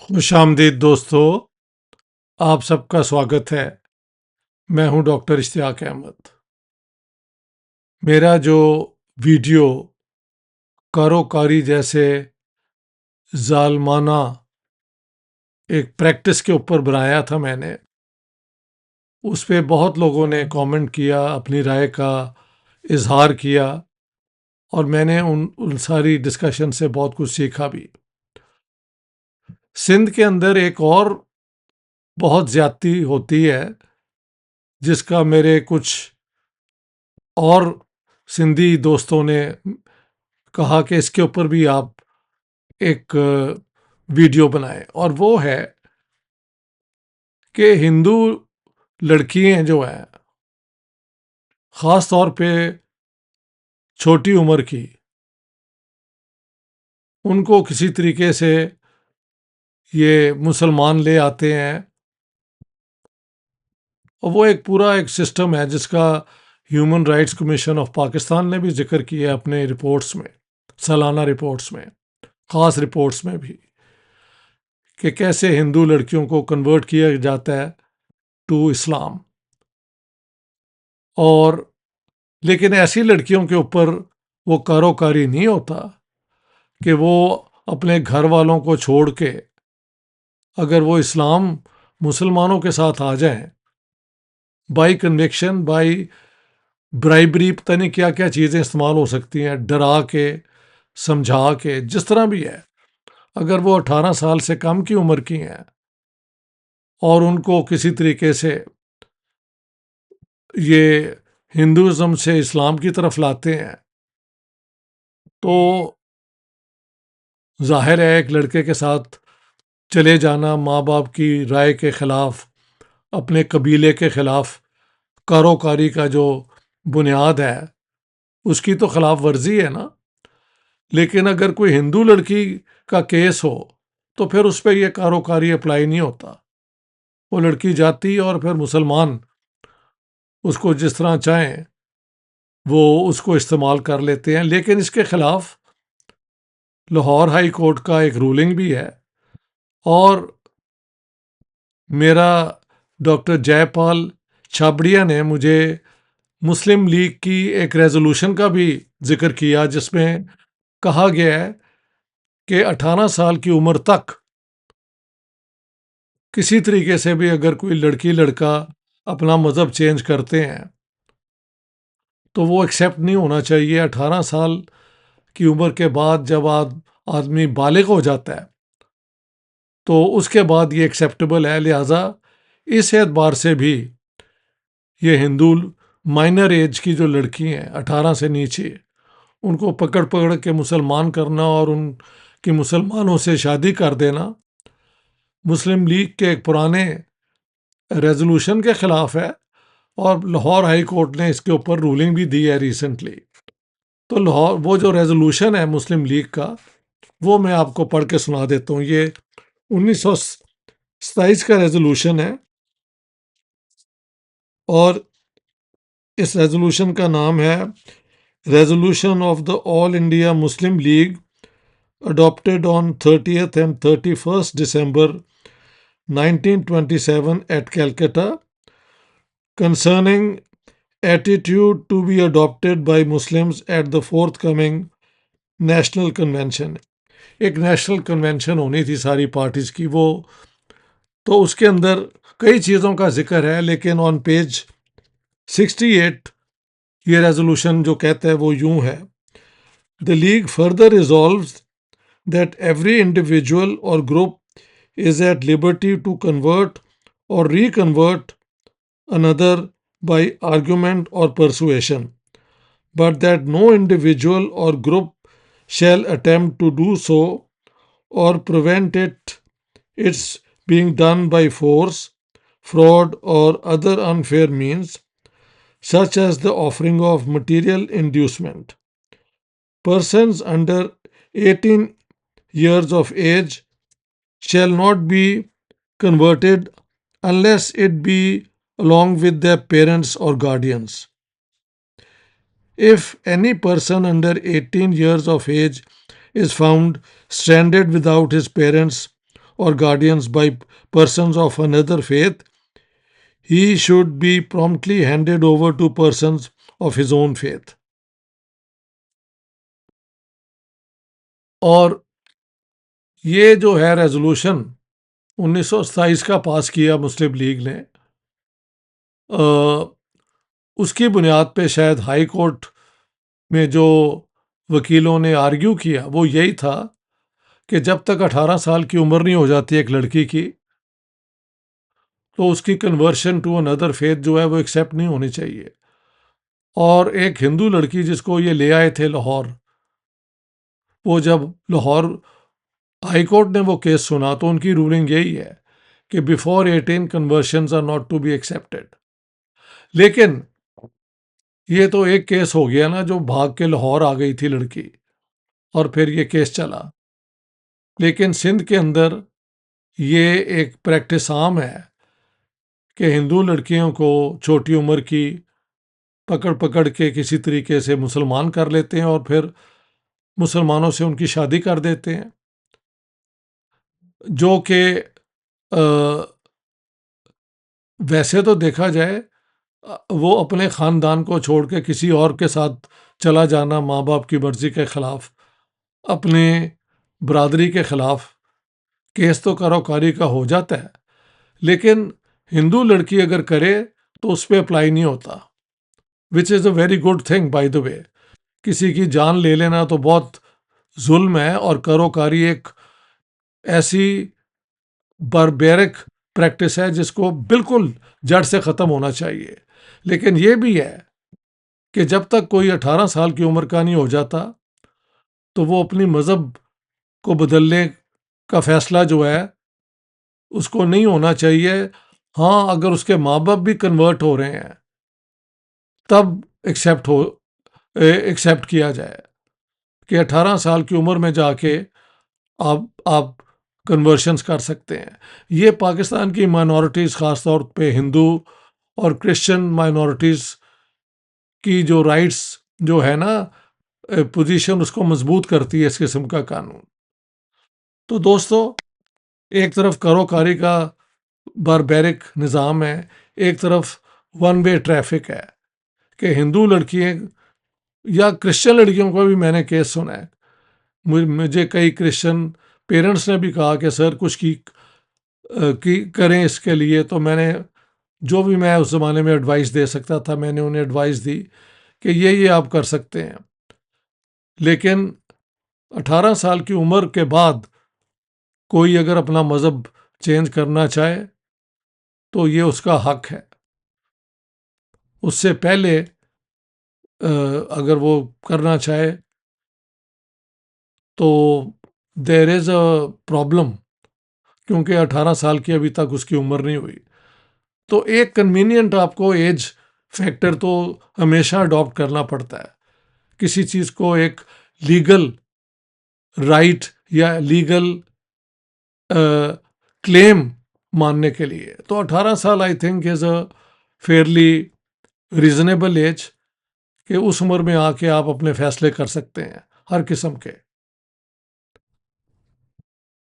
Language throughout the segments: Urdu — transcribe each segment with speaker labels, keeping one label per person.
Speaker 1: خوش آمدید دوستو، آپ سب کا سواگت ہے۔ میں ہوں ڈاکٹر اشتیاق احمد۔ میرا جو ویڈیو کاروکاری جیسے ظالمانہ ایک پریکٹس کے اوپر بنایا تھا میں نے، اس پہ بہت لوگوں نے کامنٹ کیا، اپنی رائے کا اظہار کیا، اور میں نے ان ساری ڈسکشن سے بہت کچھ سیکھا بھی۔ سندھ کے اندر ایک اور بہت زیادتی ہوتی ہے جس کا میرے کچھ اور سندھی دوستوں نے کہا کہ اس کے اوپر بھی آپ ایک ویڈیو بنائیں، اور وہ ہے کہ ہندو لڑکیاں جو ہیں، خاص طور پہ چھوٹی عمر کی، ان کو کسی طریقے سے یہ مسلمان لے آتے ہیں، اور وہ ایک سسٹم ہے جس کا human rights commission of Pakistan نے بھی ذکر کیا ہے اپنے رپورٹس میں، سالانہ رپورٹس میں، خاص رپورٹس میں بھی، کہ کیسے ہندو لڑکیوں کو کنورٹ کیا جاتا ہے ٹو اسلام۔ اور لیکن ایسی لڑکیوں کے اوپر وہ کاروکاری نہیں ہوتا کہ وہ اپنے گھر والوں کو چھوڑ کے اگر وہ مسلمانوں کے ساتھ آ جائیں، بائی کنوکشن، بائی برائبری، پتہ نہیں کیا کیا چیزیں استعمال ہو سکتی ہیں، ڈرا کے، سمجھا کے، جس طرح بھی ہے، اگر وہ 18 سال سے کم کی عمر کی ہیں اور ان کو کسی طریقے سے یہ ہندوازم سے اسلام کی طرف لاتے ہیں، تو ظاہر ہے ایک لڑکے کے ساتھ چلے جانا ماں باپ کی رائے کے خلاف، اپنے قبیلے کے خلاف، کاروکاری کا جو بنیاد ہے اس کی تو خلاف ورزی ہے نا۔ لیکن اگر کوئی ہندو لڑکی کا کیس ہو تو پھر اس پہ یہ کاروکاری اپلائی نہیں ہوتا، وہ لڑکی جاتی اور پھر مسلمان اس کو جس طرح چاہیں وہ اس کو استعمال کر لیتے ہیں۔ لیکن اس کے خلاف لاہور ہائی کورٹ کا ایک رولنگ بھی ہے، اور میرا ڈاکٹر جے پال چھابڑیا نے مجھے مسلم لیگ کی ایک ریزولوشن کا بھی ذکر کیا، جس میں کہا گیا ہے کہ 18 سال کی عمر تک کسی طریقے سے بھی اگر کوئی لڑکی لڑکا اپنا مذہب چینج کرتے ہیں تو وہ ایکسیپٹ نہیں ہونا چاہیے۔ 18 سال کی عمر کے بعد جب آدمی بالغ ہو جاتا ہے تو اس کے بعد یہ ایکسیپٹیبل ہے۔ لہٰذا اس اعتبار سے بھی یہ ہندو مائنر ایج کی جو لڑکی ہیں 18 سے نیچے، ان کو پکڑ کے مسلمان کرنا اور ان کی مسلمانوں سے شادی کر دینا مسلم لیگ کے ایک پرانے ریزولوشن کے خلاف ہے، اور لاہور ہائی کورٹ نے اس کے اوپر رولنگ بھی دی ہے ریسنٹلی۔ تو وہ جو ریزولوشن ہے مسلم لیگ کا، وہ میں آپ کو پڑھ کے سنا دیتا ہوں۔ یہ 1927 کا ریزولوشن ہے، اور اس ریزولوشن کا نام ہے resolution of the all India Muslim league adopted on 30th and 31st December 1927 at Calcutta concerning attitude to be adopted by Muslims at the forthcoming National Convention۔ ایک نیشنل کنونشن ہونی تھی ساری پارٹیز کی، وہ تو اس کے اندر کئی چیزوں کا ذکر ہے، لیکن آن پیج 68 یہ ریزولوشن جو کہتا ہے وہ یوں ہے: The League further resolves that every individual or group is at liberty to convert or reconvert another by argument or persuasion, but that no individual or group shall attempt to do so or prevent its being done by force, fraud, or other unfair means, such as the offering of material inducement. Persons under 18 years of age shall not be converted unless it be along with their parents or guardians. If any person under 18 years of age is found stranded without his parents or guardians by persons of another faith, he should be promptly handed over to persons of his own faith. اور یہ جو ہے ریزولوشن 1927 کا پاس کیا مسلم لیگ نے، اس کی بنیاد پہ شاید ہائی کورٹ میں جو وکیلوں نے آرگیو کیا وہ یہی تھا کہ جب تک 18 سال کی عمر نہیں ہو جاتی ایک لڑکی کی، تو اس کی کنورشن ٹو اندر فیتھ جو ہے وہ ایکسیپٹ نہیں ہونی چاہیے. اور ایک ہندو لڑکی جس کو یہ لے آئے تھے لاہور، وہ جب لاہور ہائی کورٹ نے وہ کیس سنا تو ان کی رولنگ یہی ہے کہ before 18 conversions are not to be accepted. لیکن یہ تو ایک کیس ہو گیا نا، جو بھاگ کے لاہور آ گئی تھی لڑکی اور پھر یہ کیس چلا. لیکن سندھ کے اندر یہ ایک پریکٹس عام ہے کہ ہندو لڑکیوں کو چھوٹی عمر کی پکڑ پکڑ کے کسی طریقے سے مسلمان کر لیتے ہیں اور پھر مسلمانوں سے ان کی شادی کر دیتے ہیں، جو کہ ویسے تو دیکھا جائے وہ اپنے خاندان کو چھوڑ کے کسی اور کے ساتھ چلا جانا ماں باپ کی مرضی کے خلاف، اپنے برادری کے خلاف، کیس تو کاروکاری کا ہو جاتا ہے. لیکن ہندو لڑکی اگر کرے تو اس پہ اپلائی نہیں ہوتا، which is a very good thing by the way. کسی کی جان لے لینا تو بہت ظلم ہے، اور کاروکاری ایک ایسی باربیرک پریکٹس ہے جس کو بالکل جڑ سے ختم ہونا چاہیے. لیکن یہ بھی ہے کہ جب تک کوئی 18 سال کی عمر کا نہیں ہو جاتا تو وہ اپنی مذہب کو بدلنے کا فیصلہ جو ہے اس کو نہیں ہونا چاہیے. ہاں، اگر اس کے ماں باپ بھی کنورٹ ہو رہے ہیں تب ایکسیپٹ کیا جائے کہ 18 سال کی عمر میں جا کے آپ کنورشنز کر سکتے ہیں. یہ پاکستان کی مائنورٹیز، خاص طور پہ ہندو اور کرسچن مائنورٹیز کی جو رائٹس جو ہے نا پوزیشن، اس کو مضبوط کرتی ہے اس قسم کا قانون. تو دوستو، ایک طرف کاروکاری کا باربیرک نظام ہے، ایک طرف ون وے ٹریفک ہے کہ ہندو لڑکیاں یا کرسچن لڑکیوں کو بھی میں نے کیس سنا ہے. مجھے کئی کرسچن پیرنٹس نے بھی کہا کہ سر کچھ کی کریں اس کے لیے. تو میں نے جو بھی میں اس زمانے میں ایڈوائس دے سکتا تھا میں نے انہیں ایڈوائس دی کہ یہ آپ کر سکتے ہیں. لیکن 18 سال کی عمر کے بعد کوئی اگر اپنا مذہب چینج کرنا چاہے تو یہ اس کا حق ہے. اس سے پہلے اگر وہ کرنا چاہے تو دیر از اے پرابلم، کیونکہ 18 سال کی ابھی تک اس کی عمر نہیں ہوئی. تو ایک کنوینئنٹ آپ کو ایج فیکٹر تو ہمیشہ اڈاپٹ کرنا پڑتا ہے کسی چیز کو ایک لیگل رائٹ یا لیگل کلیم ماننے کے لیے. تو 18 سال I think is a fairly reasonable age کہ اس عمر میں آ کے آپ اپنے فیصلے کر سکتے ہیں ہر قسم کے.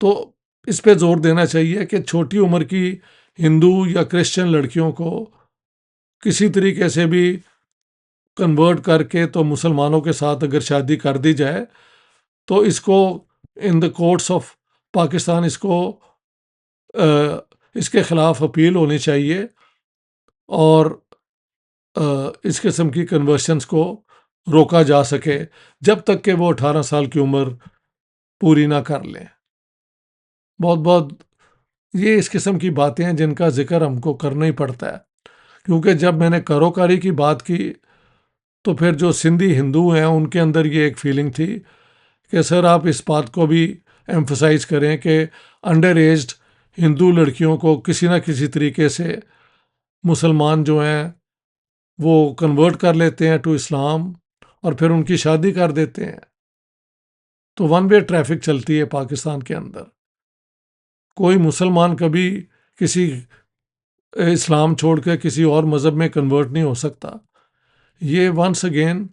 Speaker 1: تو اس پہ زور دینا چاہیے کہ چھوٹی عمر کی ہندو یا کرسچن لڑکیوں کو کسی طریقے سے بھی کنورٹ کر کے تو مسلمانوں کے ساتھ اگر شادی کر دی جائے تو اس کو ان دا کورٹس آف پاکستان اس کے خلاف اپیل ہونی چاہیے اور اس قسم کی کنورشنز کو روکا جا سکے جب تک کہ وہ 18 سال کی عمر پوری نہ کر لیں. بہت بہت یہ اس قسم کی باتیں ہیں جن کا ذکر ہم کو کرنا ہی پڑتا ہے، کیونکہ جب میں نے کاروکاری کی بات کی تو پھر جو سندھی ہندو ہیں ان کے اندر یہ ایک فیلنگ تھی کہ سر آپ اس بات کو بھی ایمفسائز کریں کہ انڈر ایجڈ ہندو لڑکیوں کو کسی نہ کسی طریقے سے مسلمان جو ہیں وہ کنورٹ کر لیتے ہیں ٹو اسلام اور پھر ان کی شادی کر دیتے ہیں. تو ون وے ٹریفک چلتی ہے پاکستان کے اندر. کوئی مسلمان کبھی کسی اسلام چھوڑ کے کسی اور مذہب میں کنورٹ نہیں ہو سکتا. یہ ونس اگین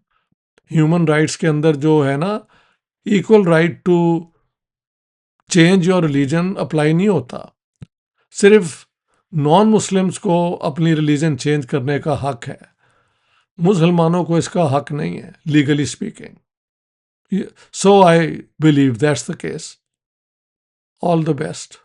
Speaker 1: ہیومن رائٹس کے اندر جو ہے نا equal right to change your religion apply نہیں ہوتا. صرف نان مسلمس کو اپنی ریلیجن چینج کرنے کا حق ہے، مسلمانوں کو اس کا حق نہیں ہے legally speaking. So I believe that's the case. All the best.